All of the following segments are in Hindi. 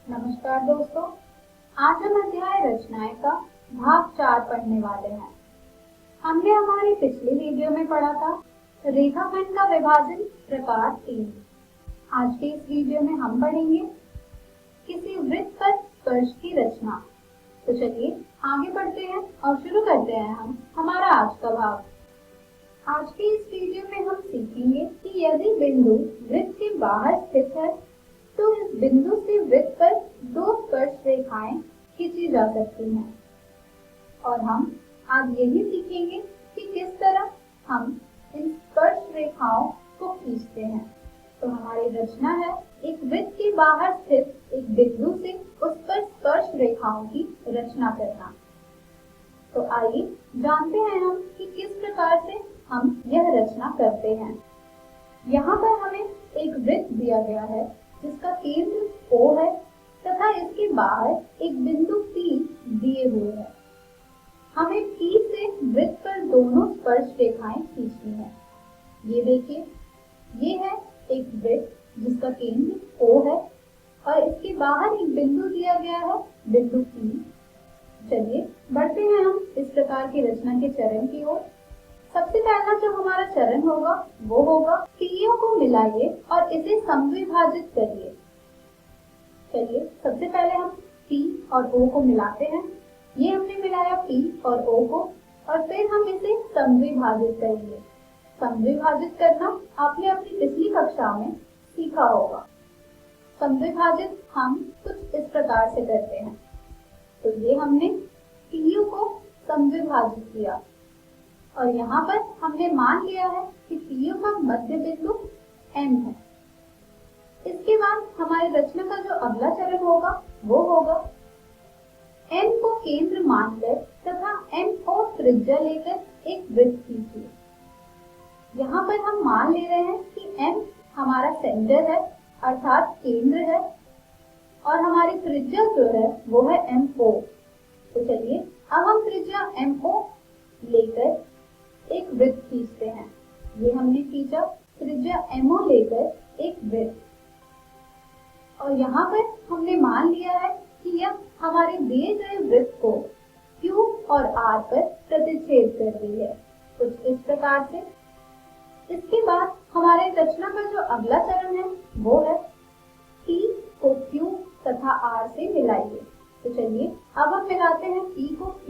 नमस्कार दोस्तों, आज हम अध्याय रचनाएं का भाग 4 पढ़ने वाले हैं। हमने हमारी पिछली वीडियो में पढ़ा था रेखाखंड का विभाजन प्रकार 3। आज के इस वीडियो में हम पढ़ेंगे किसी वृत्त पर स्पर्श की रचना। तो चलिए आगे बढ़ते हैं और शुरू करते हैं हम हमारा आज का भाग। आज के इस वीडियो में हम सीखेंगे कि यदि बिंदु वृत्त के बाहर स्थित है तो इस बिंदु से वृत्त पर दो स्पर्श रेखाएं खींची जा सकती हैं और हम आज यही सीखेंगे कि किस तरह हम इन स्पर्श रेखाओं को खींचते हैं। तो हमारी रचना है एक वृत्त के बाहर स्थित एक बिंदु से उस पर स्पर्श रेखाओं की रचना करना। तो आइए जानते हैं हम कि किस प्रकार से हम यह रचना करते हैं। यहाँ पर हमें एक वृत्त दिया गया है जिसका केंद्र O है तथा इसके बाहर एक बिंदु P दिए हुए है। हमें P से वृत्त पर दोनों स्पर्श रेखाएं खींचनी है। ये देखिए, ये है एक वृत्त जिसका केंद्र O है और इसके बाहर एक बिंदु दिया गया है, बिंदु P। चलिए बढ़ते हैं हम इस प्रकार की रचना के चरण की ओर। सबसे पहला जो हमारा चरण होगा वो होगा पीओ को मिलाइए और इसे समद्विभाजित करिए। चलिए सबसे पहले हम P और O को मिलाते हैं। ये हमने मिलाया P और O को और फिर हम इसे समद्विभाजित करेंगे। समद्विभाजित करना आपने अपनी पिछली कक्षा में सीखा होगा। समद्विभाजित हम कुछ इस प्रकार से करते हैं। तो ये हमने PU को समद्विभाजित किया और यहाँ पर हमने मान लिया है कि PU का मध्य बिंदु M है। इसके बाद हमारी रचना का जो अगला चरण होगा वो होगा M को केंद्र मानकर तथा MO त्रिज्या लेकर एक वृत्त खींचिए। यहाँ पर हम मान ले रहे हैं कि M हमारा सेंटर है अर्थात केंद्र है और हमारी त्रिज्या जो है वो है MO। तो चलिए अब हम त्रिज्या MO लेकर एक वृत्त खींचते हैं। ये हमने खींचा त्रिज्या MO लेकर एक वृत्त और यहाँ पर हमने मान लिया है कि यह हमारे दिए गए वृत्त को Q और R पर प्रतिच्छेद कर रही है, कुछ इस प्रकार से। इसके बाद हमारे रचना का जो अगला चरण है वो है P को Q तथा R से मिलाइए। तो चलिए अब हम मिलाते हैं P को Q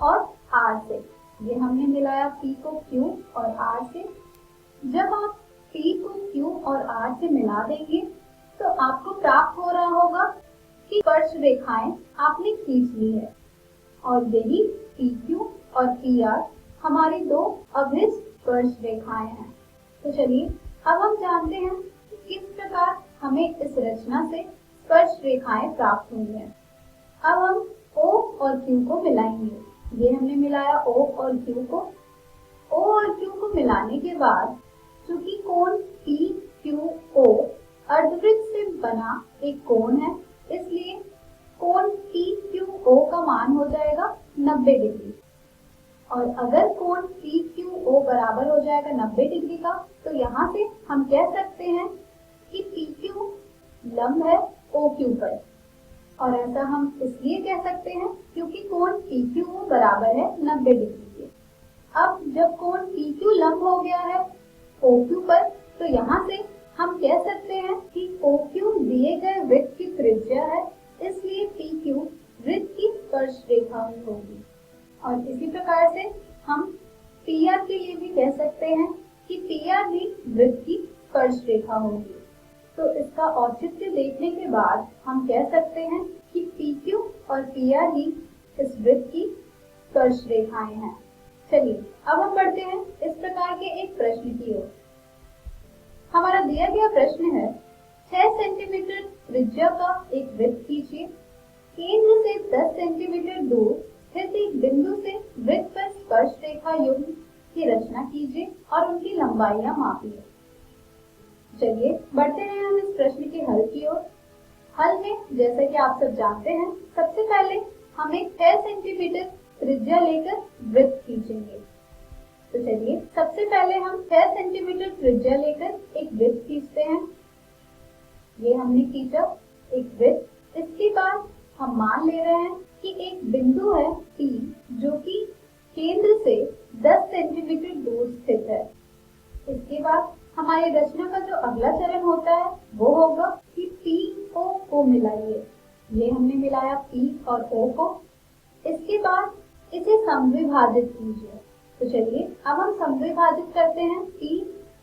और R से। ये हमने मिलाया P को Q और R से। जब आप P को Q और R से मिला देंगे तो आपको प्राप्त हो रहा होगा कि स्पर्श रेखाएं आपने खींच ली है और यही PQ और PR हमारी दो अभिष्ट स्पर्श रेखाएं हैं। तो चलिए अब हम जानते हैं कि किस प्रकार हमें इस रचना से स्पर्श रेखाएं प्राप्त हुई हैं। अब हम O और Q को मिलाएंगे। ये हमने मिलाया O और Q को। O और Q को मिलाने के बाद चूंकि कोण PQO अर्धवृत्त से बना एक कोण है, इसलिए कोण PQO का मान हो जाएगा 90 डिग्री। और अगर कोण PQO बराबर हो जाएगा 90 डिग्री का तो यहाँ से हम कह सकते हैं कि PQ लंब है OQ पर। और ऐसा हम इसलिए कह सकते हैं क्योंकि कोण PQ बराबर है 90 डिग्री के। अब जब कोण PQ लंब हो गया है OQ पर तो यहाँ से हम कह सकते हैं कि OQ दिए गए वृत्त की त्रिज्या है, इसलिए PQ वृत्त की स्पर्श रेखा होगी। और इसी प्रकार से हम PR के लिए भी कह सकते हैं कि PR भी वृत्त की स्पर्श रेखा होगी। तो इसका औचित्य देखने के बाद हम कह सकते हैं कि PQ और PR ही इस वृत्त की स्पर्श रेखाएं हैं। चलिए अब हम बढ़ते हैं इस प्रकार के एक प्रश्न की ओर। हमारा दिया गया प्रश्न है 6 सेंटीमीटर त्रिज्या का एक वृत्त खींचिए। केंद्र से 10 सेंटीमीटर दूर स्थित एक बिंदु से वृत्त पर स्पर्श रेखा युग्म की रचना कीजिए और उनकी लंबाइयां मापिए। चलिए बढ़ते हैं हम इस प्रश्न के हल की ओर। हल में जैसा कि आप सब जानते हैं, सबसे पहले हम एक 6 सेंटीमीटर त्रिज्या लेकर वृत्त खींचेंगे। तो चलिए सबसे पहले हम 6 सेंटीमीटर त्रिज्या लेकर एक वृत्त खींचते हैं। ये हमने खींचा एक वृत्त इसके बाद हम मान ले रहे हैं कि एक बिंदु है P जो कि केंद्र से 10 सेंटीमीटर दूर स्थित है। इसके बाद हमारी रचना का जो अगला चरण होता है वो होगा कि P O को मिलाइए। ये हमने मिलाया P और O को। इसके बाद इसे समविभाजित कीजिए। तो चलिए अब हम समविभाजित करते हैं P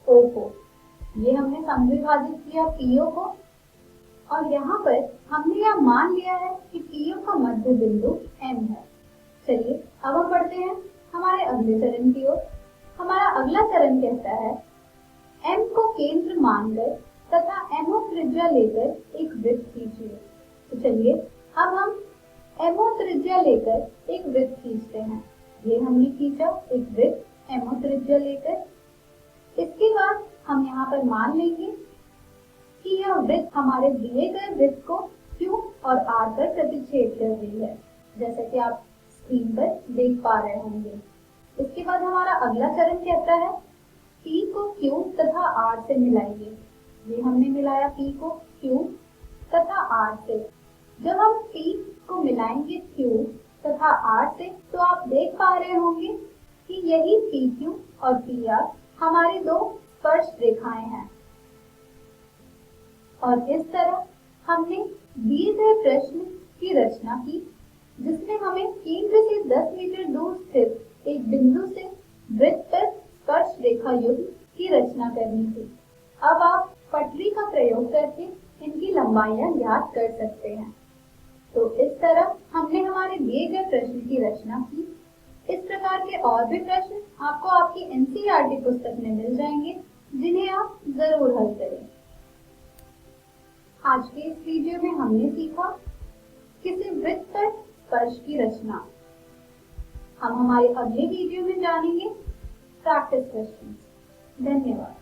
O को। ये हमने समविभाजित किया PO को और यहाँ पर हमने यह मान लिया है कि PO का मध्य बिंदु M है। चलिए अब हम बढ़ते हैं हमारे अगले चरण की ओर। हमारा अगला चरण कहता है M को केंद्र मानकर तथा MO त्रिज्या लेकर एक वृत्त खींचिए। तो चलिए अब हम MO त्रिज्या लेकर एक वृत्त खींचते हैं। ये हमने खींचा एक वृत्त MO त्रिज्या लेकर। इसके बाद हम यहाँ पर मान लेंगे कि यह वृत्त हमारे दिए गए वृत्त को Q और R पर प्रतिच्छेद कर रही है, जैसा कि आप स्क्रीन पर देख पा रहे होंगे। इसके बाद हमारा अगला चरण कहता है P को Q तथा R से मिलाइए। ये हमने मिलाया P को Q तथा R से। जब हम P को मिलाएंगे Q तथा R से तो आप देख पा रहे होंगे कि यही PQ और PR हमारी दो स्पर्श रेखाएं हैं। और इस तरह हमने दिए गए प्रश्न की रचना की, जिसमें हमें केंद्र से 10 मीटर दूर स्थित एक बिंदु से वृत्त पर स्पर्श रेखा युग्म की रचना करनी थी। अब आप पटरी का प्रयोग करके इनकी लंबाइयां ज्ञात कर सकते हैं। तो इस तरह हमने हमारे दिए गए प्रश्न की रचना की। इस प्रकार के और भी प्रश्न आपको आपकी NCERT पुस्तक में मिल जाएंगे, जिन्हें आप जरूर हल करें। आज के इस वीडियो में हमने सीखा किसी वृत्त पर स्पर्श की रचना। हम हमारे अगले वीडियो में जानेंगे प्रैक्टिस क्वेश्चंस। धन्यवाद।